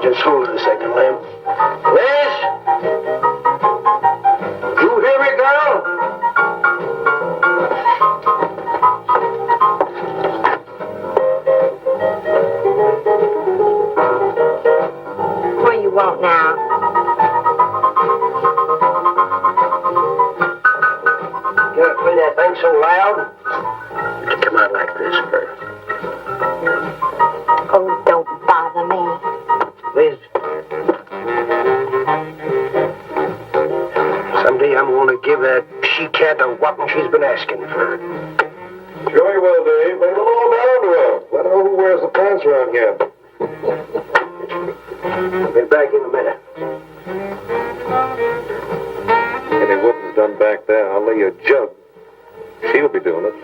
Just hold it a second, Lem. Liz? You hear me, girl? What do you want now? You gotta play that thing so loud. It come out like this first. Oh, don't bother me. Liz, someday I'm going to give that she-cat a whopping she's been asking for. Sure you will, Dave. Bring them all down to her. Let her know who wears the pants around here. I'll be back in a minute. Any whooping's done back there, I'll lay you a jug. She'll be doing it.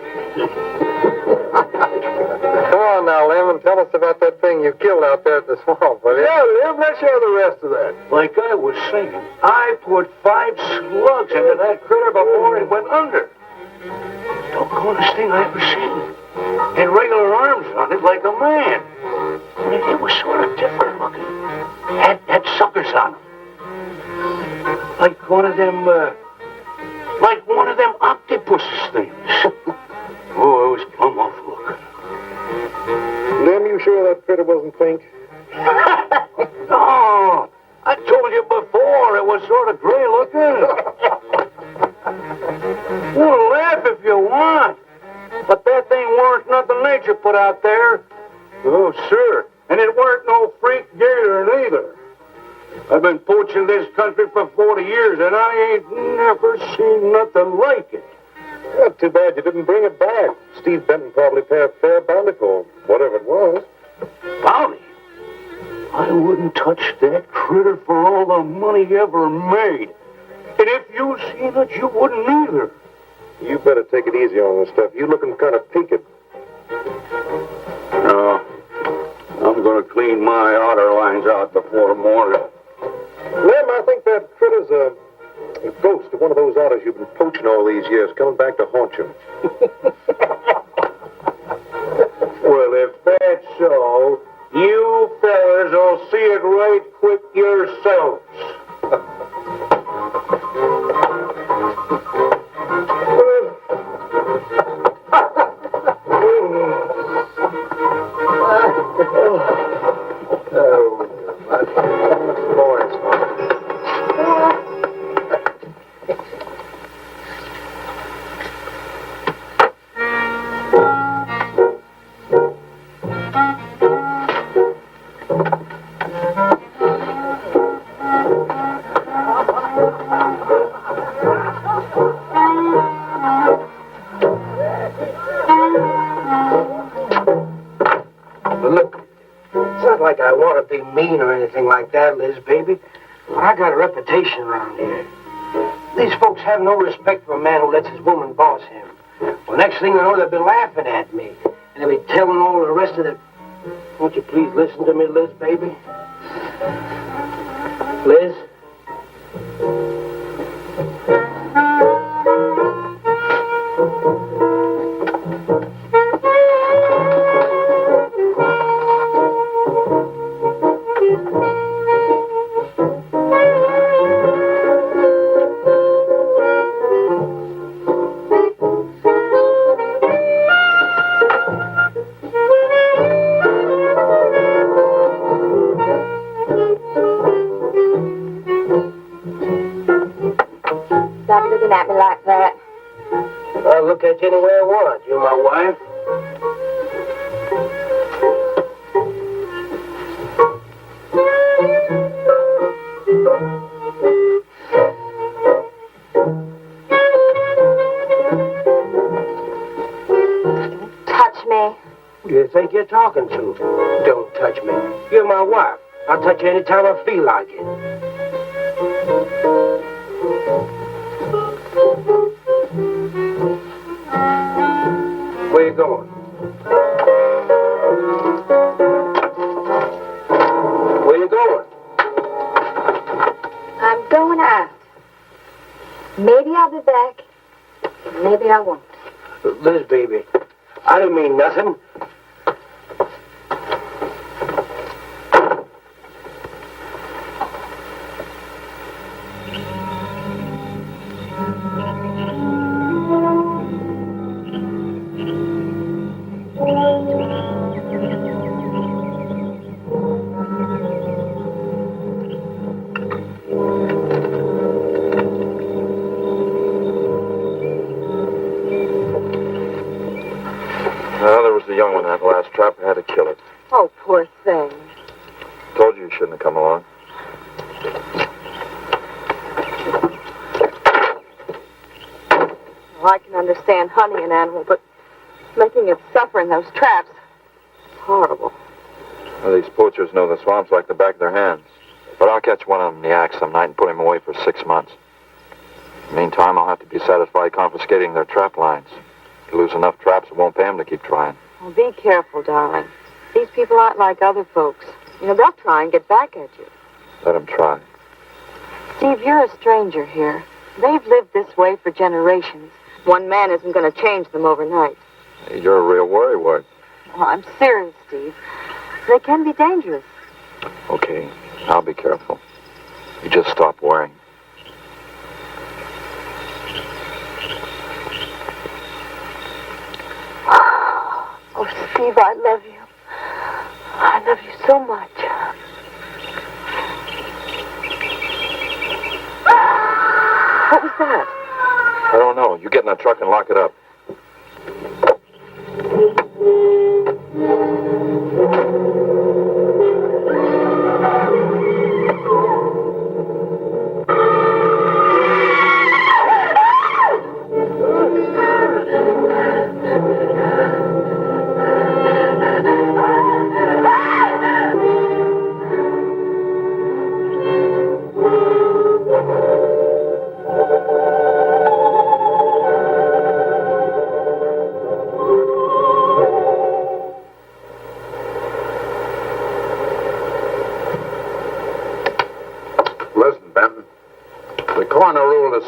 Come on now, Lim, and tell us about that thing you killed out there at the swamp, will you? Yeah, Lim, let's hear the rest of that. Like I was saying, I put 5 slugs into that critter before it went under. Doggonest thing I ever seen. Had regular arms on it like a man. It was sort of different looking. Had suckers on them. Like one of them octopus's things. Oh, it was plumb off looking. Lim, you sure that critter wasn't pink? No, I told you before it was sort of gray looking. Well, laugh if you want. But that thing weren't nothing nature put out there. Oh, sir. And it weren't no freak gator neither. I've been poaching this country for 40 years, and I ain't never seen nothing like it. Yeah, too bad you didn't bring it back. Steve Benton probably paid a fair bounty for whatever it was. Bounty? I wouldn't touch that critter for all the money he ever made. And if you seen it, you wouldn't either. You better take it easy on this stuff. You looking kind of peaked. No, I'm going to clean my otter lines out before morning. Lem, I think that critter's a ghost of one of those otters you've been poaching all these years, coming back to haunt you. Well, if that's so, you fellas will see it right quick yourselves. I want to be mean or anything like that, Liz, baby. But I got a reputation around here. These folks have no respect for a man who lets his woman boss him. Well, next thing you know, they'll be laughing at me. And they'll be telling all the rest of the... Won't you please listen to me, Liz, baby? Liz? Looking at me like that. I'll look at you any way I want. You're my wife. Touch me. Who do you think you're talking to? Don't touch me. You're my wife. I'll touch you anytime I feel like it. Where you going? Maybe I'll be back. Maybe I won't. Liz, baby, I don't mean nothing. Well, there was the young one in that last trap. I had to kill it. Oh, poor thing. Told you shouldn't have come along. Well, I can understand hunting an animal, but making it suffer in those traps, it's horrible. Well, these poachers know the swamps like the back of their hands. But I'll catch one of them in the axe some night and put him away for 6 months. Meantime, I'll have to be satisfied confiscating their trap lines. If you lose enough traps, it won't pay them to keep trying. Well, be careful, darling. These people aren't like other folks. You know, they'll try and get back at you. Let them try. Steve, you're a stranger here. They've lived this way for generations. One man isn't going to change them overnight. You're a real worrywart. Oh, I'm serious, Steve. They can be dangerous. Okay, I'll be careful. You just stop worrying. Oh, Steve, I love you. I love you so much. What was that? I don't know. You get in that truck and lock it up.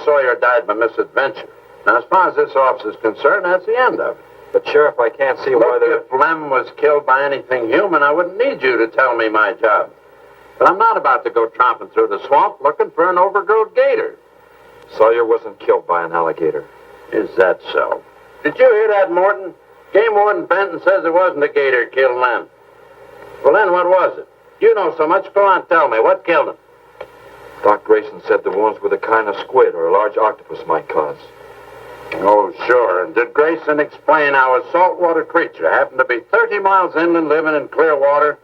Sawyer died by misadventure. Now, as far as this officer's concerned, that's the end of it. But, Sheriff, I can't see why Look, if Lem was killed by anything human, I wouldn't need you to tell me my job. But I'm not about to go tromping through the swamp looking for an overgrown gator. Sawyer wasn't killed by an alligator. Is that so? Did you hear that, Morton? Game Warden Benton says it wasn't a gator killed Lem. Well, then what was it? You know so much. Go on, tell me. What killed him? Doc Grayson said the wounds were the kind of squid or a large octopus might cause. Oh, sure. And did Grayson explain how a saltwater creature happened to be 30 miles inland living in clear water?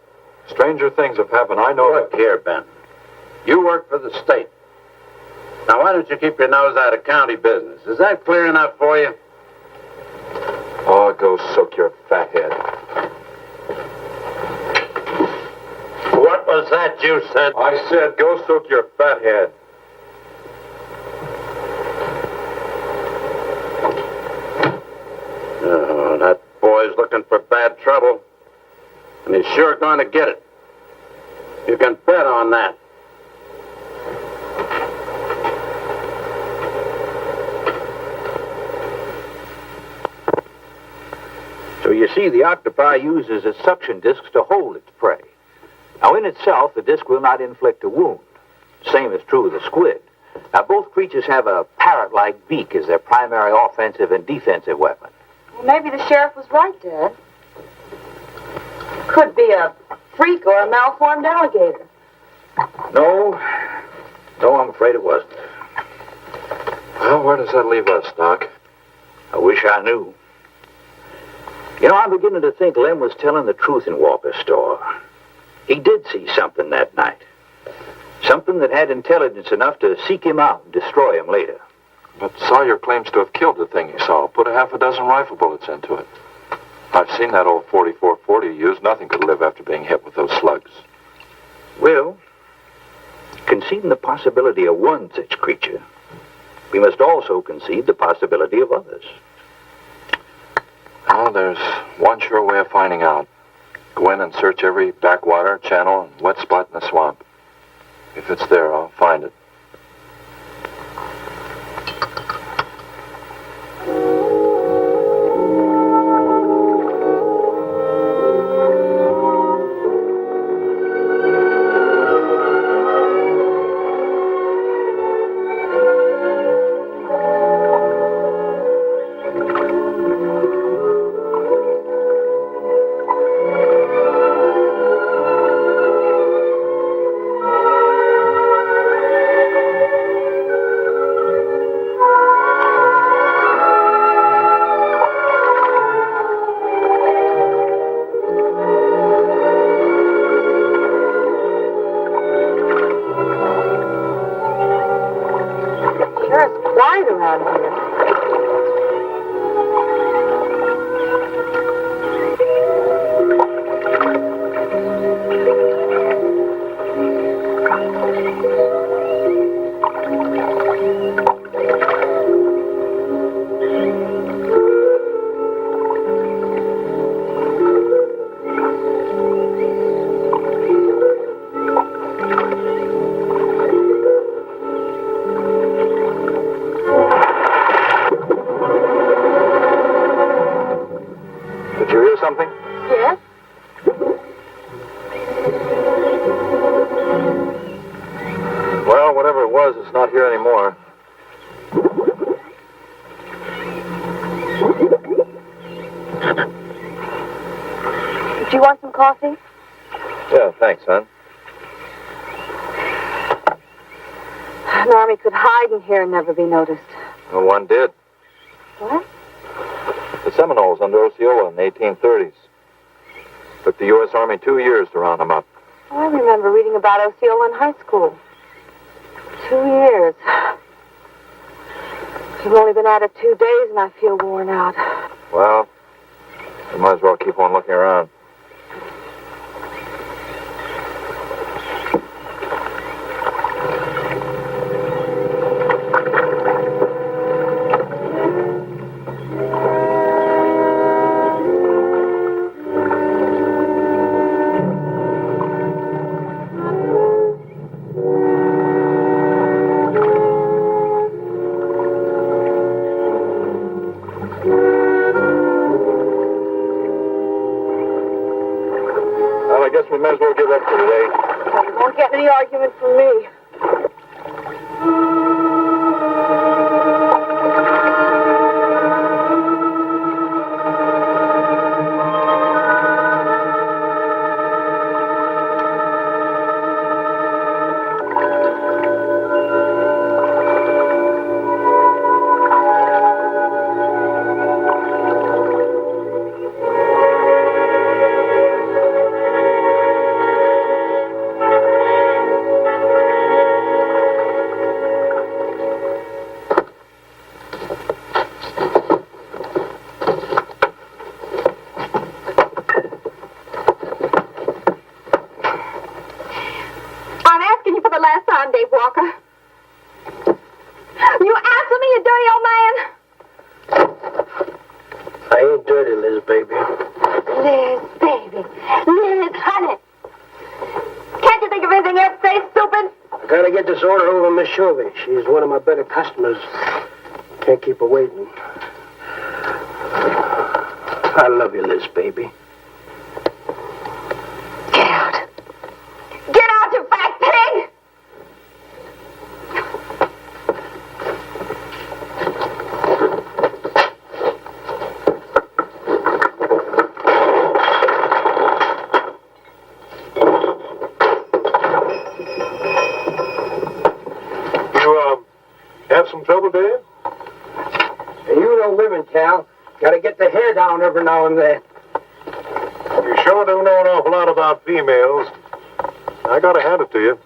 Stranger things have happened. I know. Look here, Ben. You work for the state. Now, why don't you keep your nose out of county business? Is that clear enough for you? Oh, go soak your fat head. What was that you said? I said go soak your fat head. Oh, that boy's looking for bad trouble. And he's sure going to get it. You can bet on that. So you see, the octopi uses its suction discs to hold its prey. Now, in itself, the disc will not inflict a wound. Same is true of the squid. Now, both creatures have a parrot-like beak as their primary offensive and defensive weapon. Well, maybe the sheriff was right, Dad. Could be a freak or a malformed alligator. No, I'm afraid it wasn't. Well, where does that leave us, Doc? I wish I knew. You know, I'm beginning to think Lem was telling the truth in Walker's store. He did see something that night. Something that had intelligence enough to seek him out and destroy him later. But Sawyer claims to have killed the thing he saw. Put a half a dozen rifle bullets into it. I've seen that old 44-40 used. Nothing could live after being hit with those slugs. Well, conceding the possibility of one such creature, we must also concede the possibility of others. Well, there's one sure way of finding out. Go in and search every backwater, channel, and wet spot in the swamp. If it's there, I'll find it. coffee? Yeah, thanks, son. An army could hide in here and never be noticed. Well, one did. What? The Seminoles under Osceola in the 1830s. Took the U.S. Army 2 years to round them up. Oh, I remember reading about Osceola in high school. 2 years. We've only been at it 2 days, and I feel worn out. Well, you might as well keep on looking around. I guess we might as well give up for today. Well, you won't get any argument from me. Dave Walker. You answer me, you dirty old man? I ain't dirty, Liz, baby. Liz, baby. Liz, honey. Can't you think of anything else to say, stupid? I gotta get this order over to Miss Shovey. She's one of my better customers. Can't keep her waiting. I love you, Liz, baby. Get out. Get out, you fat pig! Have some trouble, Dave? You don't live in town. Gotta get the hair down every now and then. You sure do know an awful lot about females. I gotta hand it to you.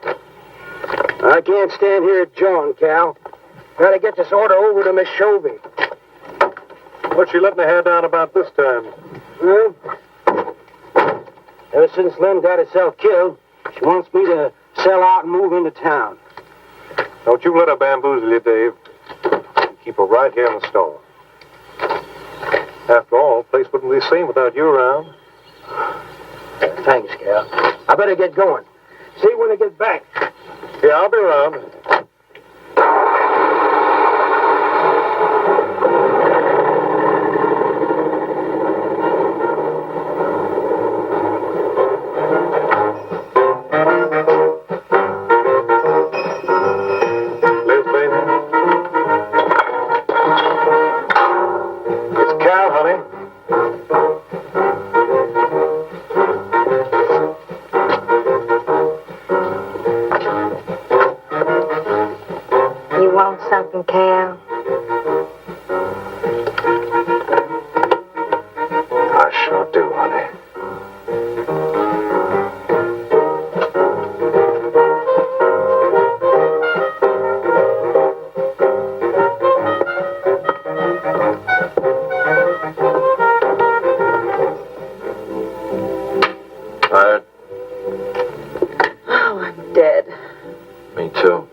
I can't stand here at John, Cal. Gotta get this order over to Miss Shovey. What's she letting her hair down about this time? Well, ever since Lem got herself killed, she wants me to sell out and move into town. Don't you let her bamboozle you, Dave. Keep her right here in the store. After all, the place wouldn't be the same without you around. Thanks, Cal. I better get going. See you when I get back. Yeah, I'll be around. Something, Cal? I sure do, honey. Tired? Oh, I'm dead. Me too.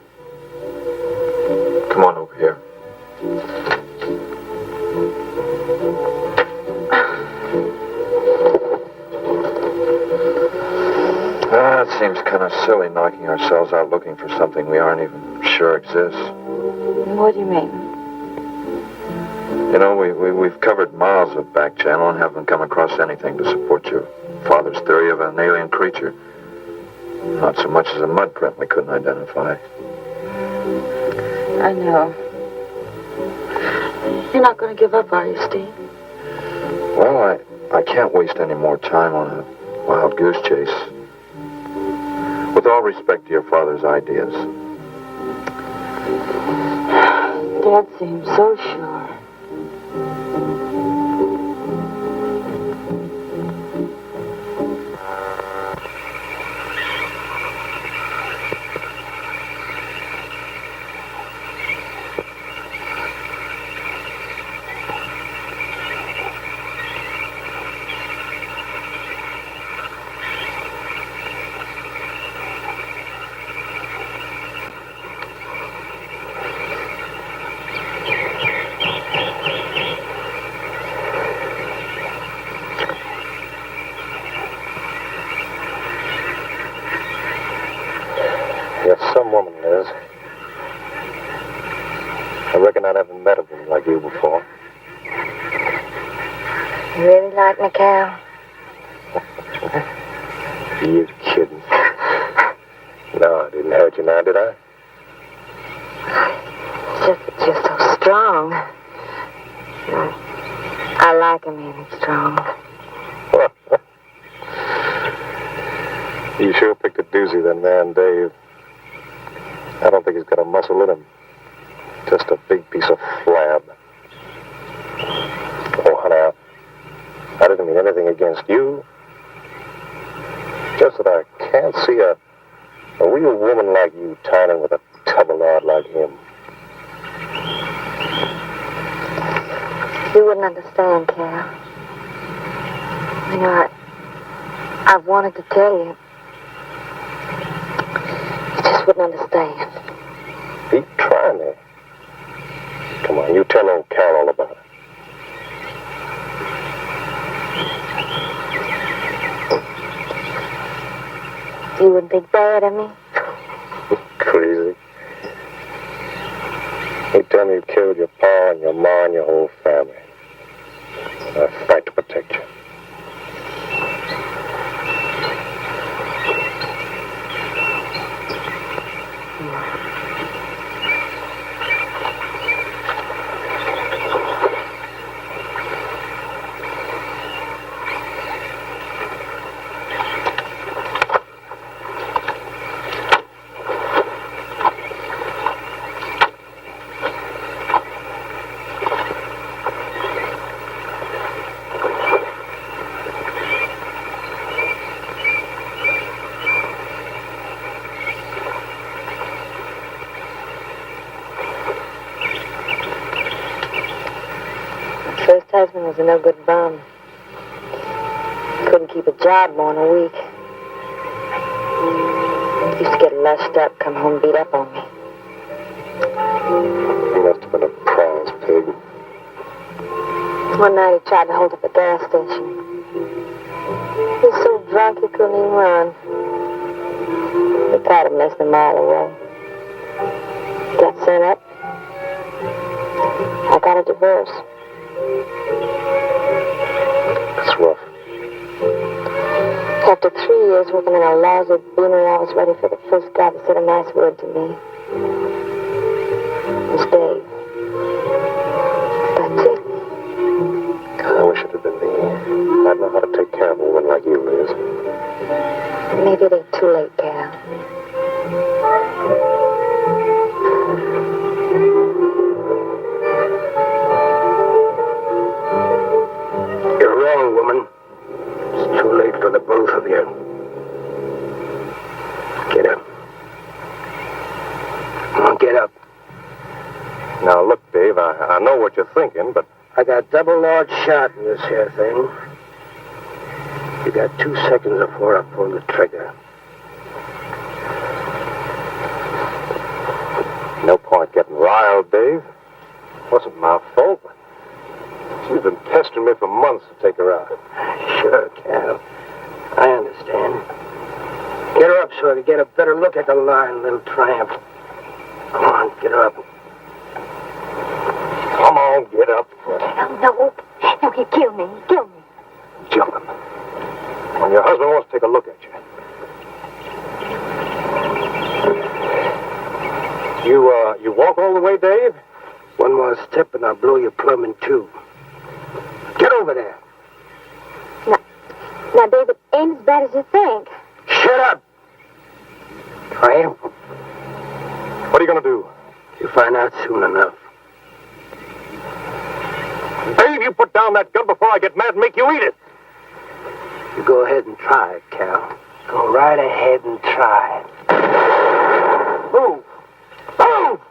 Come on over here. It seems kind of silly knocking ourselves out looking for something we aren't even sure exists. What do you mean? You know, we've covered miles of back channel and haven't come across anything to support your father's theory of an alien creature. Not so much as a mud print we couldn't identify. I know. You're not going to give up, are you, Steve? Well, I can't waste any more time on a Wild goose chase. With all respect to your father's ideas. Dad seems so sure. You're some woman, Liz. I reckon I haven't met a woman like you before. You really like me, Cal? You're kidding. No, I didn't hurt you now, did I? It's just that you're so strong. I like a man who's strong. You sure picked a doozy, that man, Dave. I don't think he's got a muscle in him. Just a big piece of flab. Oh, honey, I didn't mean anything against you. Just that I can't see a real woman like you tying with a tub-o-lard like him. You wouldn't understand, Cal. You know, I've wanted to tell you. You just wouldn't understand. Keep trying me. Come on, you tell old Cal all about it. You wouldn't think bad of me? Crazy. You tell me you killed your pa and your ma and your whole family. I fight to protect you. First husband was a no-good bum. Couldn't keep a job more than a week. Used to get lushed up, come home beat up on me. He must have been a prize pig. One night he tried to hold up a gas station. He was so drunk he couldn't even run. They caught him less than a mile away. Got sent up. I got a divorce. It's rough. After 3 years working in a lousy beanery, I was ready for the first guy to say a nice word to me. It was Dave. That's it. I wish it had been me. I'd know how to take care of a woman like you, Liz. Maybe it ain't too late, Cal. You're wrong, woman. It's too late for the both of you. Get up. Come on, get up. Now, look, Dave, I know what you're thinking, but I got double large shot in this here thing. You got 2 seconds before I pull the trigger. No point getting riled, Dave. Wasn't my fault. She's been pestering me for months to take her out. Sure, Cal. I understand. Get her up so I can get a better look at the line, little tramp. Come on, get her up. Come on, get up. Oh, no. No, he'll kill me. He'll kill me. Jump him. When your husband wants to take a look at you. You walk all the way, Dave? One more step and I'll blow your plumb in two. Get over there. Now, Dave, it ain't as bad as you think. Shut up! Tramp. What are you going to do? You'll find out soon enough. Dave, you put down that gun before I get mad and make you eat it. You go ahead and try it, Cal. Go right ahead and try it. Move! Move!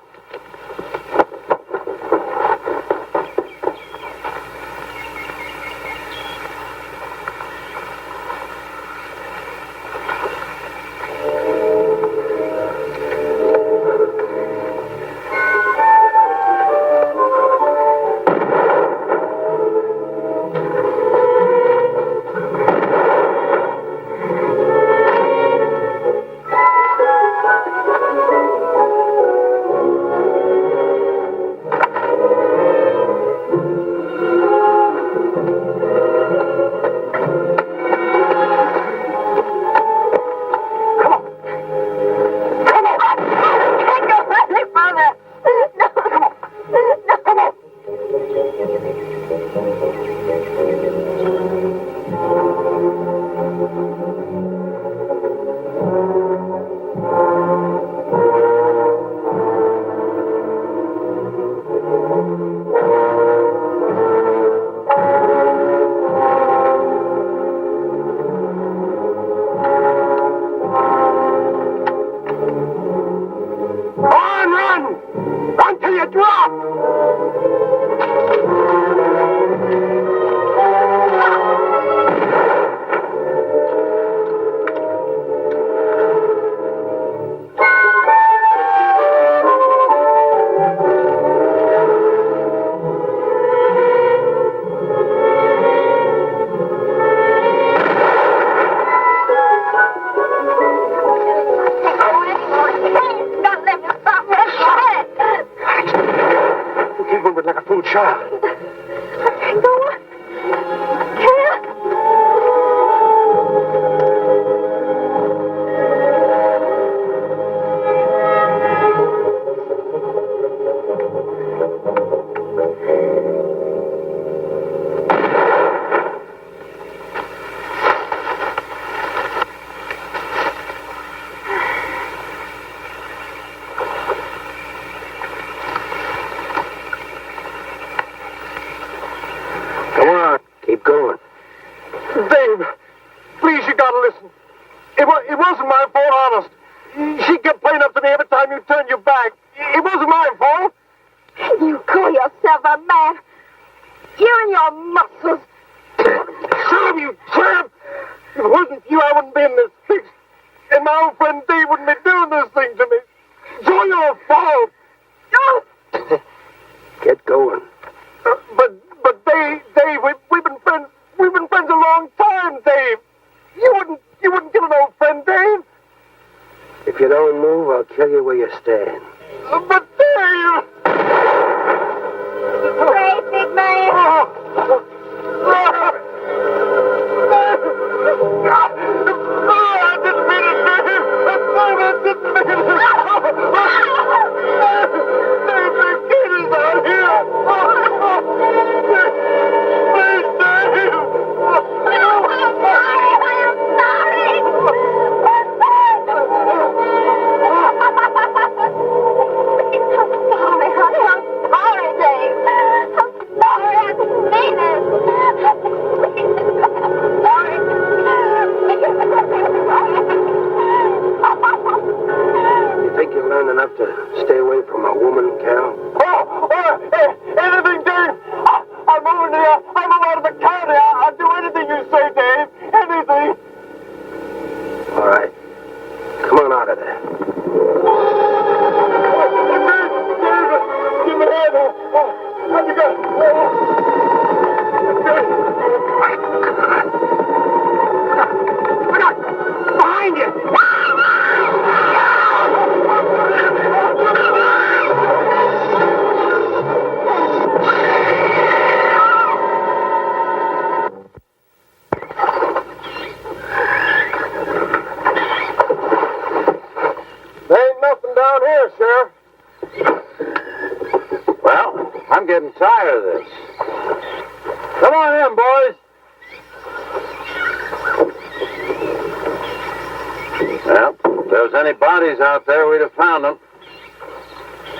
Well, if there was any bodies out there, we'd have found them.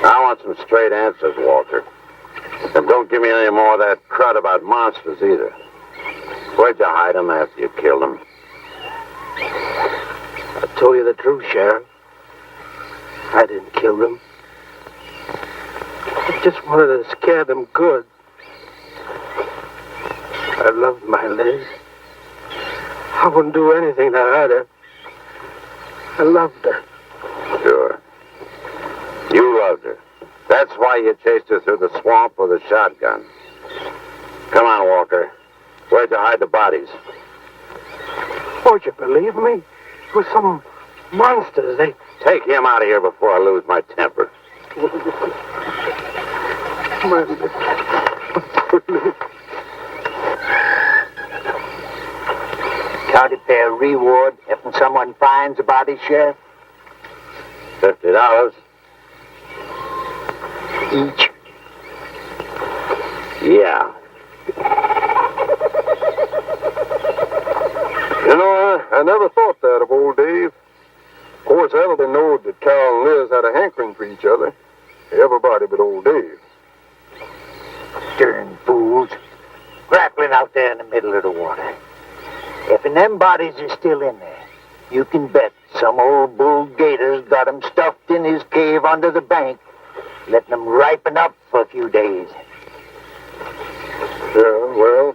I want some straight answers, Walker. And don't give me any more of that crud about monsters either. Where'd you hide them after you killed them? I told you the truth, Sheriff. I didn't kill them. I just wanted to scare them good. I loved my Liz. I wouldn't do anything to hurt her. I loved her. Sure. You loved her. That's why you chased her through the swamp with a shotgun. Come on, Walker. Where'd you hide the bodies? Won't you believe me? It was some monsters. They... Take him out of here before I lose my temper. County fair reward if someone finds a body, Sheriff? $50. Each. Yeah. You know, I never thought that of old Dave. Of course, everybody knowed that Cal and Liz had a hankering for each other. Everybody but old Dave. Darn fools. Grappling out there in the middle of the water. If them bodies are still in there, you can bet some old bull gator's got 'em stuffed in his cave under the bank, letting them ripen up for a few days. Yeah, well,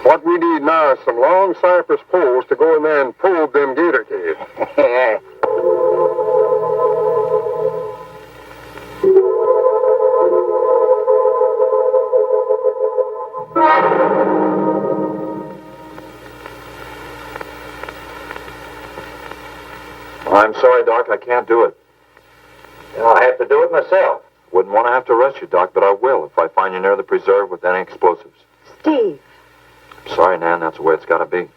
what we need now is some long cypress poles to go in there and probe them gator caves. I'm sorry, Doc, I can't do it. I'll have to do it myself. Wouldn't want to have to arrest you, Doc, but I will if I find you near the preserve with any explosives. Steve, Sorry, Nan, that's the way it's got to be.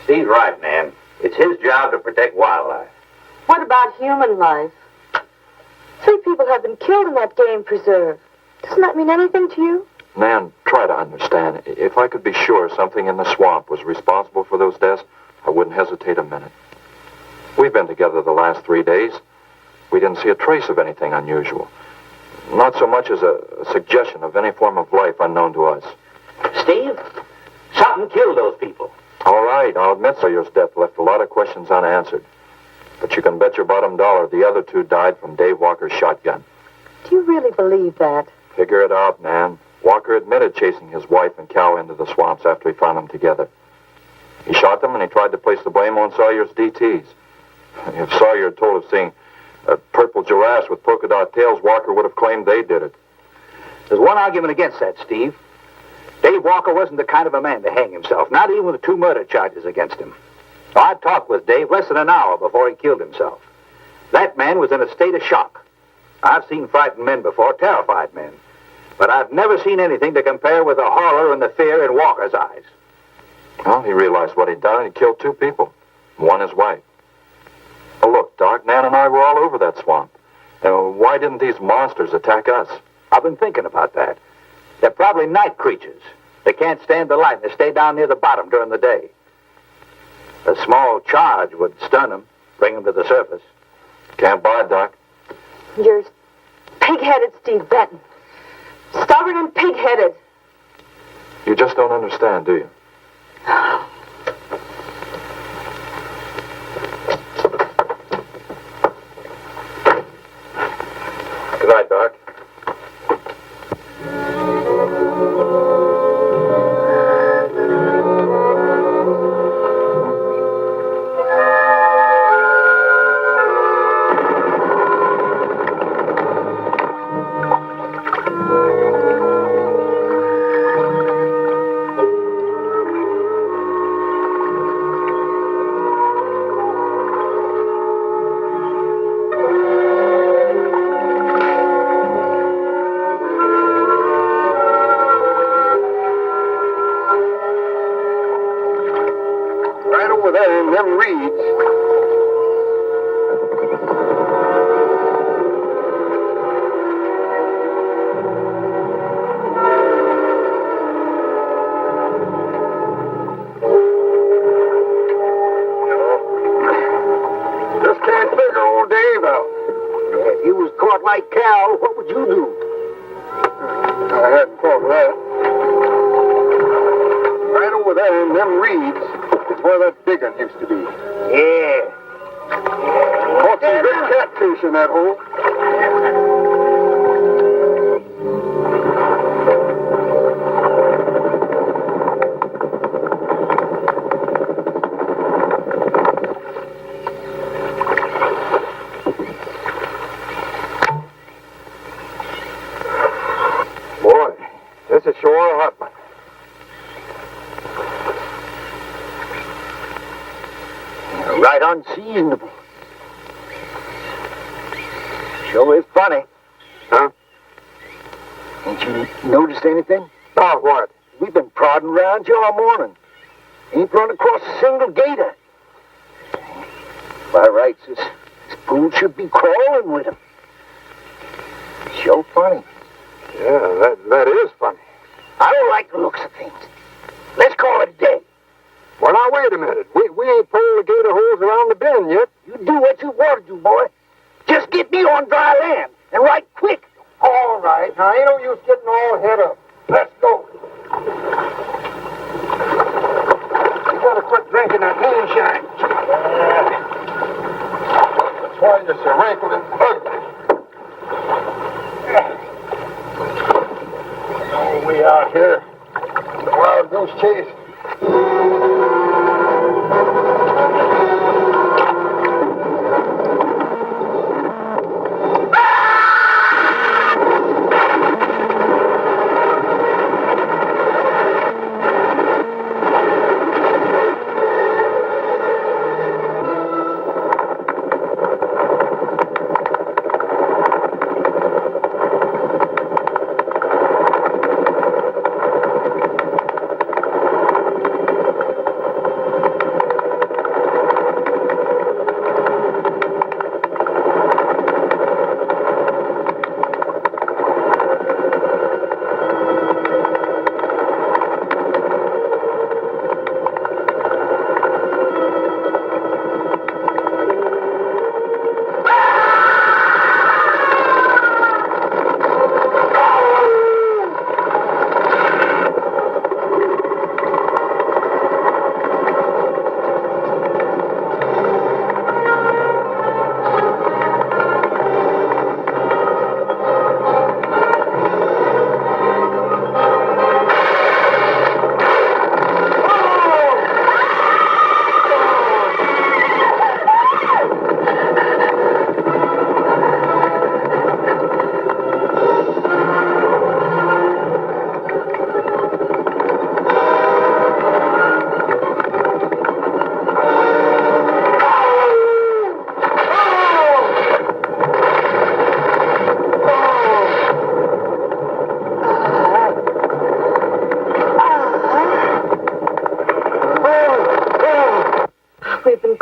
Steve's right, Nan. It's his job to protect wildlife. what about human life? 3 people have been killed in that game preserve. Doesn't that mean anything to you? Nan, try to understand. If I could be sure something in the swamp was responsible for those deaths, I wouldn't hesitate a minute. We've been together the last 3 days. We didn't see a trace of anything unusual. Not so much as a suggestion of any form of life unknown to us. Steve, something killed those people. All right, I'll admit Sawyer's death left a lot of questions unanswered. But you can bet your bottom dollar the other 2 died from Dave Walker's shotgun. Do you really believe that? Figure it out, Nan. Walker admitted chasing his wife and cow into the swamps after he found them together. He shot them and he tried to place the blame on Sawyer's DTs. If Sawyer had told of seeing purple giraffes with polka dot tails, Walker would have claimed they did it. There's one argument against that, Steve. Dave Walker wasn't the kind of a man to hang himself, not even with 2 murder charges against him. I talked with Dave less than an hour before he killed himself. That man was in a state of shock. I've seen frightened men before, terrified men. But I've never seen anything to compare with the horror and the fear in Walker's eyes. Well, he realized what he'd done and he killed 2 people. One his wife. Oh, look, Doc, Nan and I were all over that swamp. Why didn't these monsters attack us? I've been thinking about that. They're probably night creatures. They can't stand the light and they stay down near the bottom during the day. A small charge would stun them, bring them to the surface. Can't buy it, Doc. You're pig-headed, Steve Benton. Stubborn and pig-headed. You just don't understand, do you? Good night, Doc. old Dave out. If you was caught like Cal, what would you do? I hadn't thought of that. Right over there in them reeds is where that big one used to be. Yeah. Caught some good catfish in that hole. Boy, this is sure a hot one. Right unseasonable. Sure is funny. Huh? Ain't you noticed anything? About what? We've been prodding around here all morning. Ain't run across a single gator. By rights, this pool should be crawling with them. Sure funny. Yeah, that is funny. I don't like the looks of things. Let's call it a day. Well, now, wait a minute. We ain't pulled the gator holes around the bend yet. You do what you want to do, boy. Just get me on dry land, and right quick. All right. Now, ain't no use getting all head up. Let's go. You gotta quit drinking that moonshine. That's why you're so wrinkled and ugly. Oh, we out here. Wild goose chase.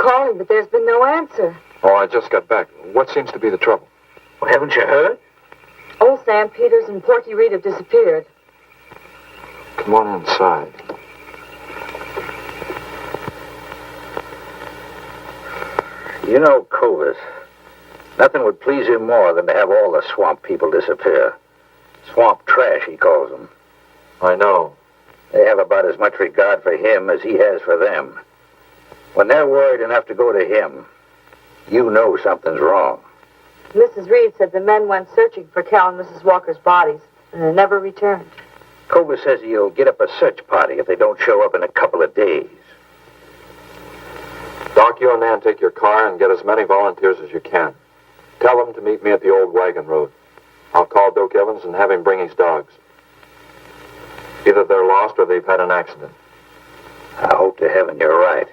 calling, but there's been no answer. Oh, I just got back. What seems to be the trouble? Well, haven't you heard? Old Sam Peters and Porky Reed have disappeared. Come on inside. You know, Cobus, nothing would please him more than to have all the swamp people disappear. Swamp trash, he calls them. I know. They have about as much regard for him as he has for them. When they're worried enough to go to him, you know something's wrong. Mrs. Reed said the men went searching for Cal and Mrs. Walker's bodies, and they never returned. Cobus says he'll get up a search party if they don't show up in a couple of days. Doc, you and Nan take your car and get as many volunteers as you can. Tell them to meet me at the old wagon road. I'll call Doc Evans and have him bring his dogs. Either they're lost or they've had an accident. I hope to heaven you're right.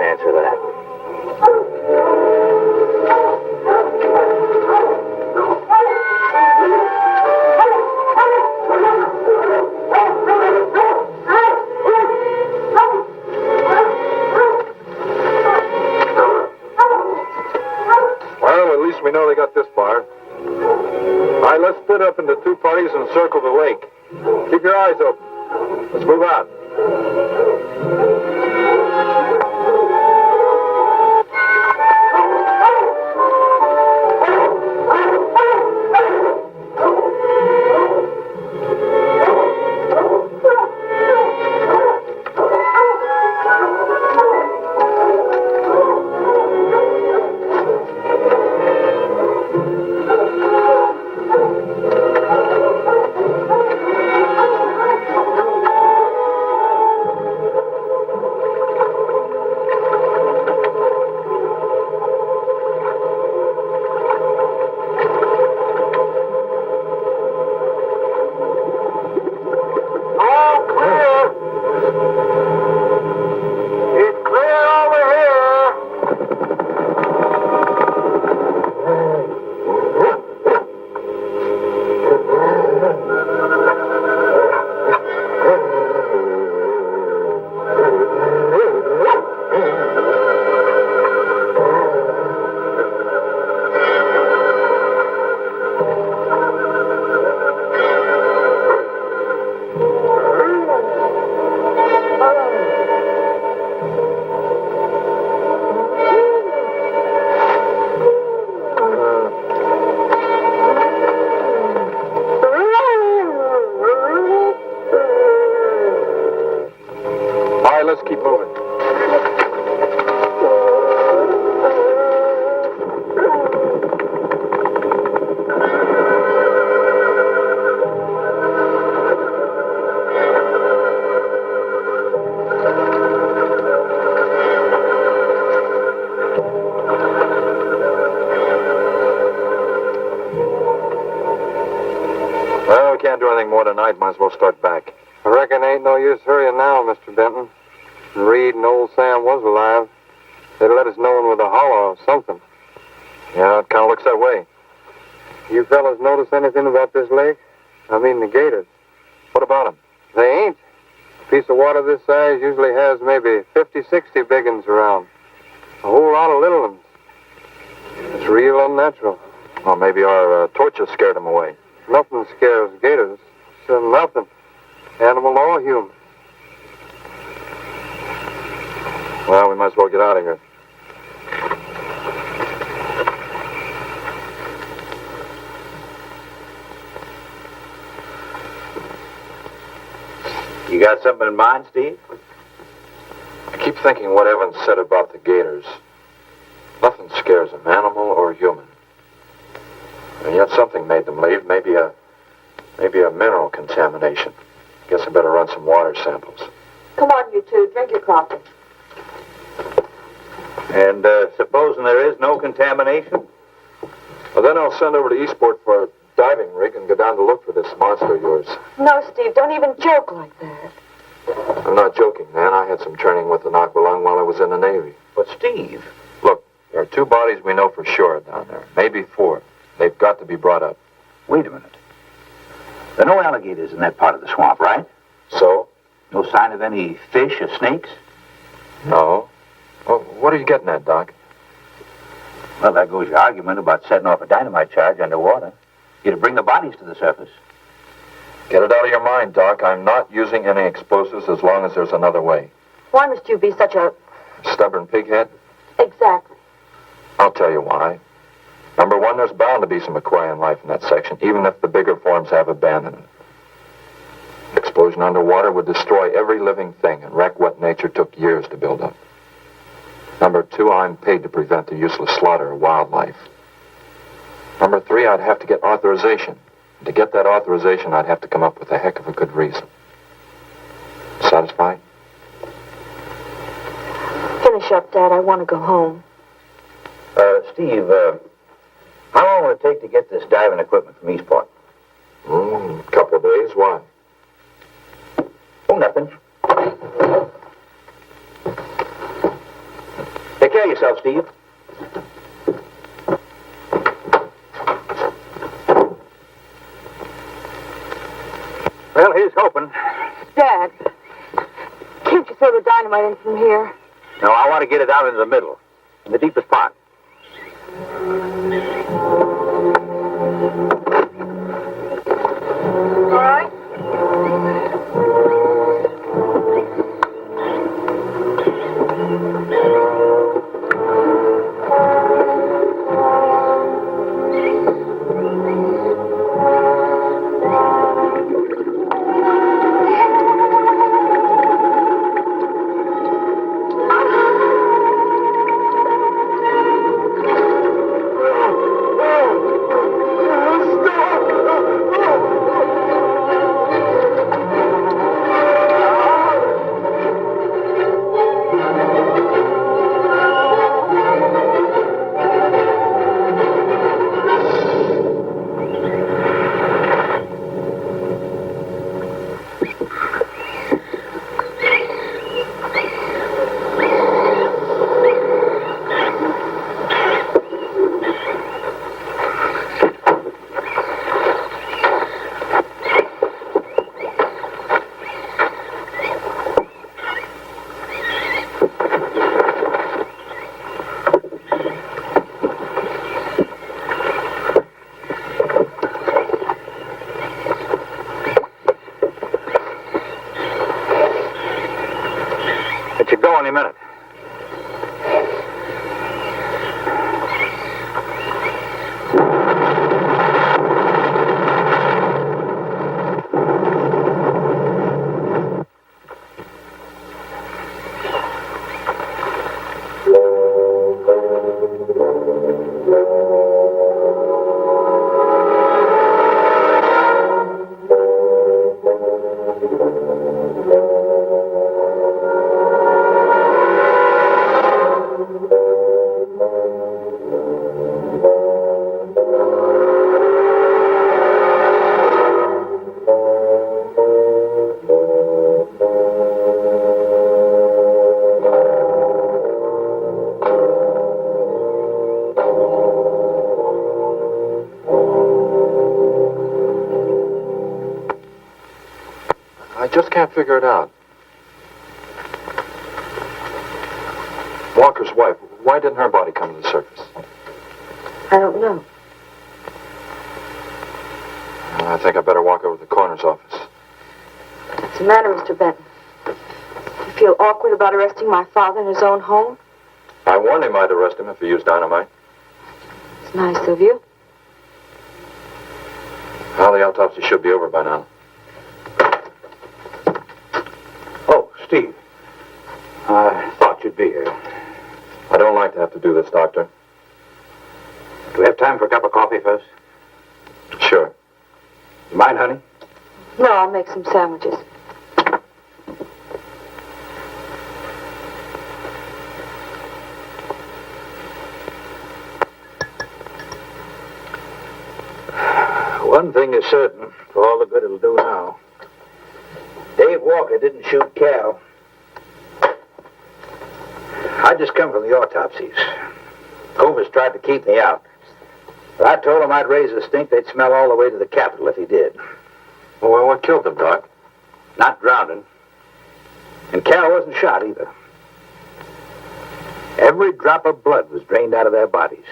answer that. Well, at least we know they got this far. All right, let's split up into two parties and circle the lake. Keep your eyes open. Let's move out. Let's keep moving. Well, we can't do anything more tonight. Might as well start back. I reckon ain't no use hurrying now, Mr. Benton. Reed and old Sam was alive. They'd let us know with a holler or something. Yeah, it kind of looks that way. You fellas notice anything about this lake? I mean the gators. What about them? They ain't. A piece of water this size usually has maybe 50, 60 big uns around. A whole lot of little ones. It's real unnatural. Well, maybe our torches scared them away. Nothing scares gators. Nothing. Animal or human. Well, we might as well get out of here. You got something in mind, Steve? I keep thinking what Evans said about the gators. Nothing scares them, animal or human. And yet something made them leave. Maybe a mineral contamination. Guess I better run some water samples. Come on, you two. Drink your coffee. And supposing there is no contamination? Well, then I'll send over to Eastport for a diving rig and go down to look for this monster of yours. No, Steve, don't even joke like that. I'm not joking, man. I had some training with an aqualung while I was in the Navy. But, Steve... Look, there are 2 bodies we know for sure down there. Maybe 4. They've got to be brought up. Wait a minute. There are no alligators in that part of the swamp, right? So? No sign of any fish or snakes? No. Well, what are you getting at, Doc? Well, there goes your argument about setting off a dynamite charge underwater. You're to bring the bodies to the surface. Get it out of your mind, Doc. I'm not using any explosives as long as there's another way. Why must you be such a... Stubborn pighead? Exactly. I'll tell you why. Number 1, there's bound to be some aquarian life in that section, even if the bigger forms have abandoned it. Explosion underwater would destroy every living thing and wreck what nature took years to build up. Number 2, I'm paid to prevent the useless slaughter of wildlife. Number 3, I'd have to get authorization. And to get that authorization, I'd have to come up with a heck of a good reason. Satisfied? Finish up, Dad. I want to go home. Steve, how long will it take to get this diving equipment from Eastport? A couple of days. Why? Oh, nothing. care of yourself, Steve. Well, here's hoping. Dad, can't you throw the dynamite in from here? No, I want to get it out into the middle, in the deepest part. All right. Any minute. I just can't figure it out. Walker's wife, why didn't her body come to the surface? I don't know. I think I better walk over to the coroner's office. What's the matter, Mr. Benton? You feel awkward about arresting my father in his own home? I warned him I'd arrest him if he used dynamite. It's nice of you. Well, the autopsy should be over by now. Oh, Steve. I thought you'd be here. I don't like to have to do this, Doctor. Do we have time for a cup of coffee first? Sure. You mind, honey? No, I'll make some sandwiches. One thing is certain, for all the good it'll do now. Dave Walker didn't shoot Cal. I just come from the autopsies. Covers tried to keep me out. But I told him I'd raise a stink they'd smell all the way to the Capitol if he did. Well, what killed him, Doc? Not drowning. And Cal wasn't shot either. Every drop of blood was drained out of their bodies.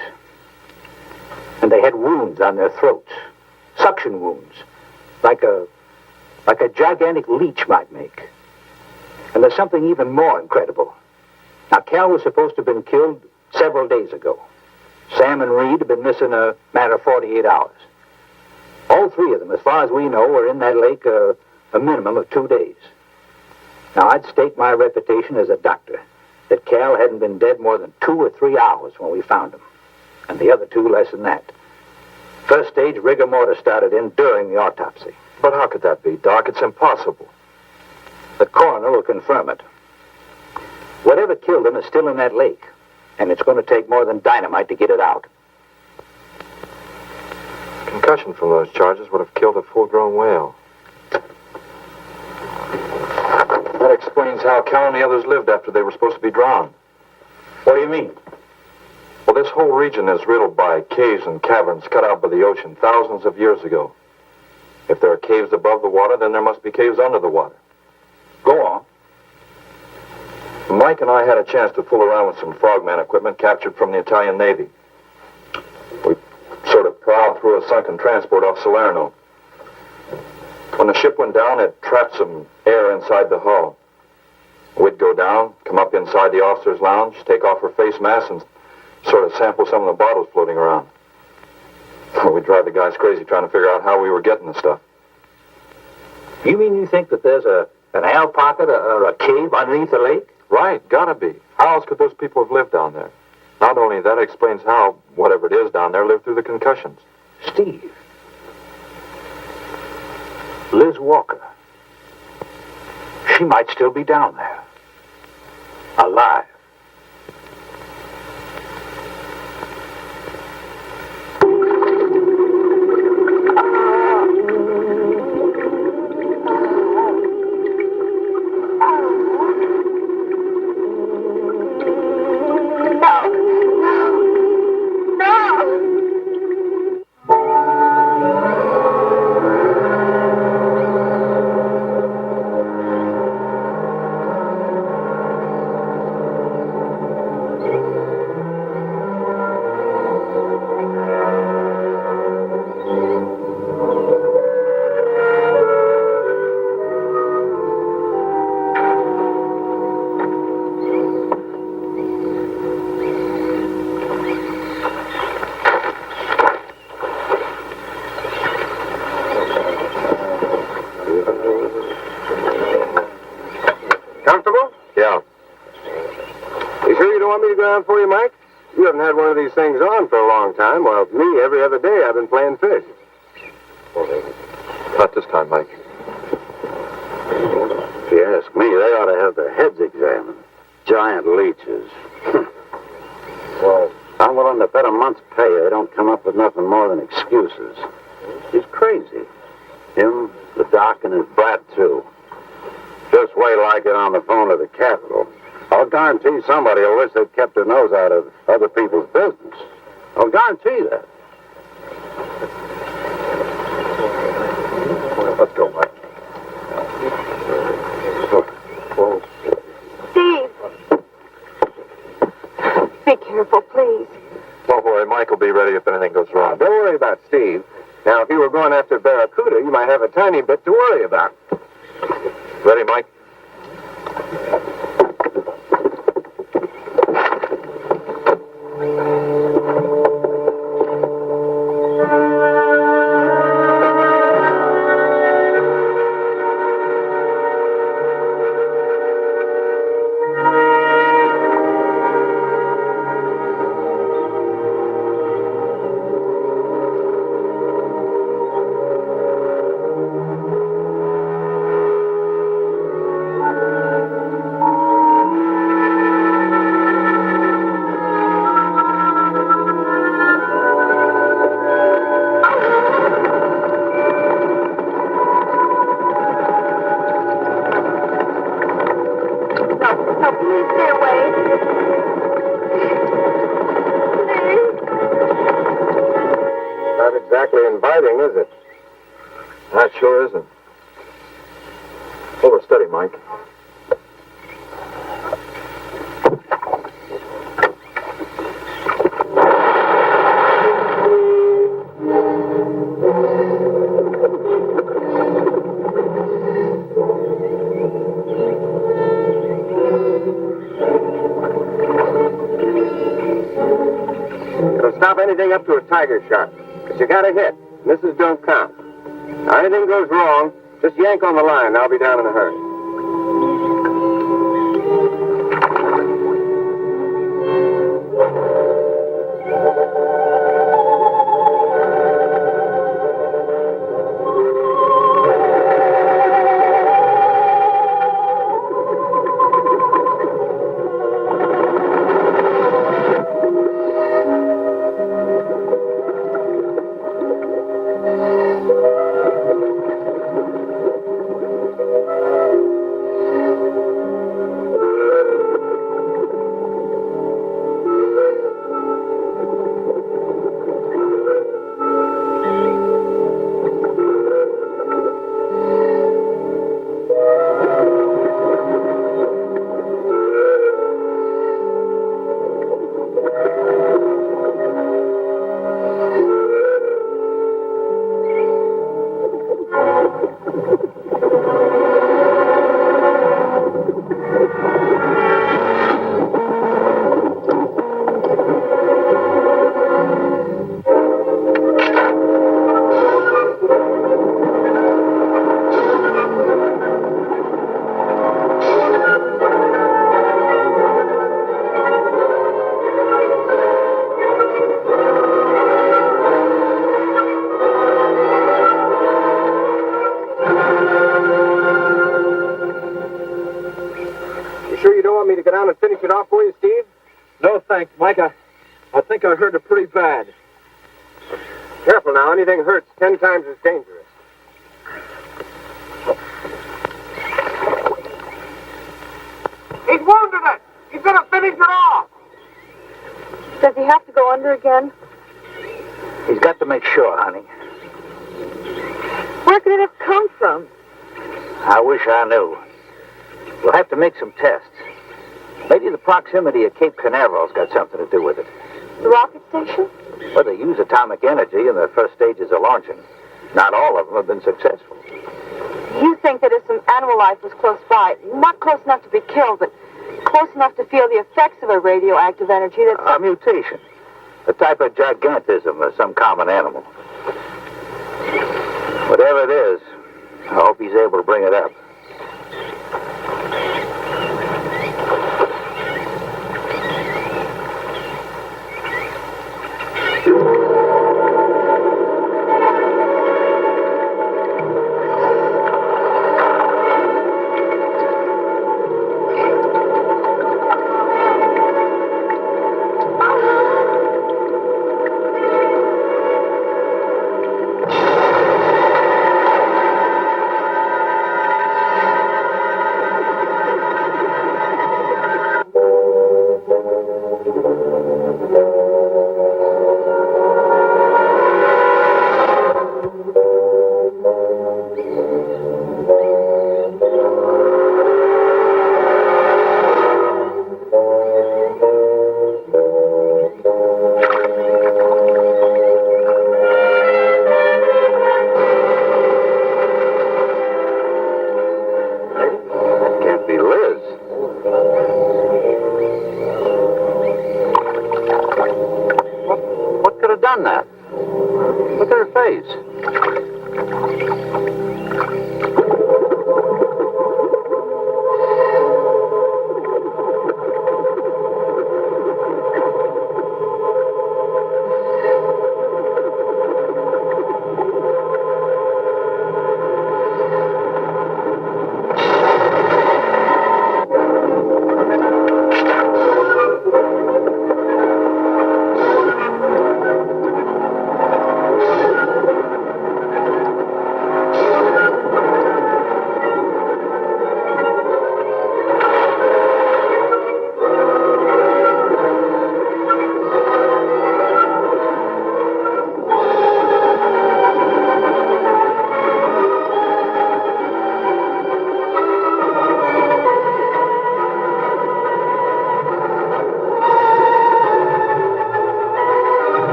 And they had wounds on their throats. Suction wounds. Like a gigantic leech might make. And there's something even more incredible. Now, Cal was supposed to have been killed several days ago. Sam and Reed have been missing a matter of 48 hours. All three of them, as far as we know, were in that lake a minimum of 2 days. Now, I'd stake my reputation as a doctor that Cal hadn't been dead more than 2 or 3 hours when we found him. And the other two less than that. First stage rigor mortis started in during the autopsy. But how could that be, Doc? It's impossible. The coroner will confirm it. Whatever killed him is still in that lake. And it's going to take more than dynamite to get it out. Concussion from those charges would have killed a full-grown whale. That explains how Cal and the others lived after they were supposed to be drowned. What do you mean? Well, this whole region is riddled by caves and caverns cut out by the ocean thousands of years ago. If there are caves above the water, then there must be caves under the water. Go on. Mike and I had a chance to fool around with some frogman equipment captured from the Italian Navy. We sort of prowled through a sunken transport off Salerno. When the ship went down, it trapped some air inside the hull. We'd go down, come up inside the officer's lounge, take off her face mask, and sort of sample some of the bottles floating around. We'd drive the guys crazy trying to figure out how we were getting the stuff. You mean you think that there's an air pocket or a cave underneath the lake? Right, gotta be. How else could those people have lived down there? Not only that, it explains how, whatever it is down there, lived through the concussions. Steve. Liz Walker. She might still be down there. Alive. For you, Mike? You haven't had one of these things on for a long time. Well, me, every other day I've been playing fish. Not this time, Mike. If you ask me, they ought to have their heads examined. Giant leeches. Well, I'm willing to bet a month's pay they don't come up with nothing more than excuses. He's crazy. Him, the doc, and his brat, too. Just wait till I get on the phone to the Capitol. I'll guarantee somebody will wish they'd kept their nose out of other people's business. I'll guarantee that. Let's go, Mike. Steve! Be careful, please. Don't worry, Mike will be ready if anything goes wrong. Don't worry about Steve. Now, if you were going after Barracuda, you might have a tiny bit to worry about. Ready, Mike? Inviting, is it? That sure isn't. Over steady, Mike. It'll stop anything up to a tiger shot. But you got a hit. Misses don't count. Now, anything goes wrong, just yank on the line. I'll be down in a hurry. Mike, I think I heard it pretty bad. Careful now. Anything hurts 10 times as dangerous. He's wounded it. He's going to finish it off. Does he have to go under again? He's got to make sure, honey. Where could it have come from? I wish I knew. We'll have to make some tests. Maybe the proximity of Cape Canaveral's got something to do with it. The rocket station? Well, they use atomic energy in the first stages of launching. Not all of them have been successful. You think that if some animal life was close by, not close enough to be killed, but close enough to feel the effects of a radioactive energy that's... A mutation. A type of gigantism of some common animal. Whatever it is, I hope he's able to bring it up. That. Look at her face.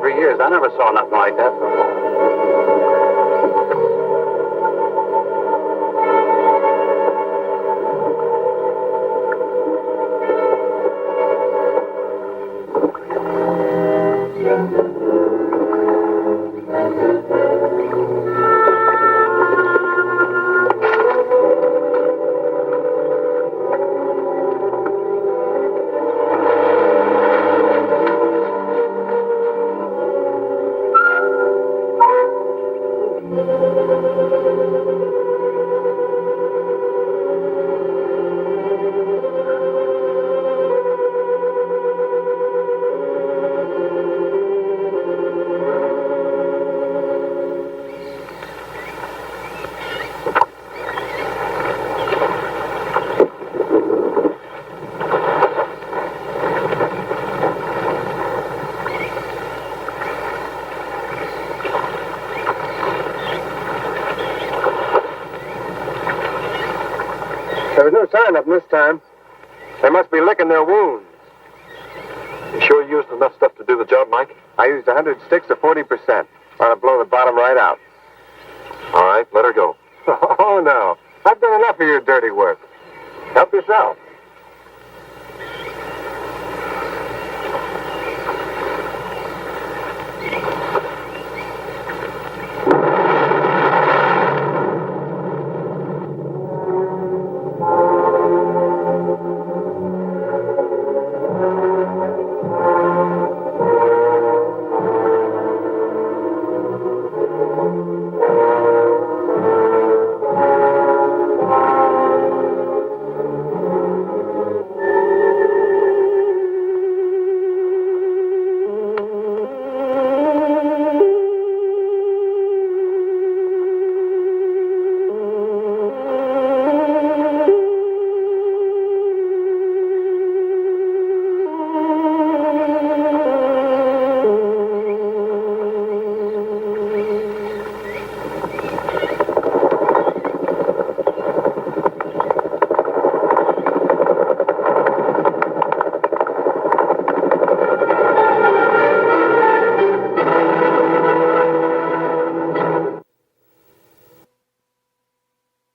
For years. I never saw nothing like that before. There was no sign of them this time. They must be licking their wounds. You sure you used enough stuff to do the job, Mike? I used 100 sticks of 40%. Ought to blow the bottom right out. All right, let her go. Oh, no. I've done enough of your dirty work. Help yourself.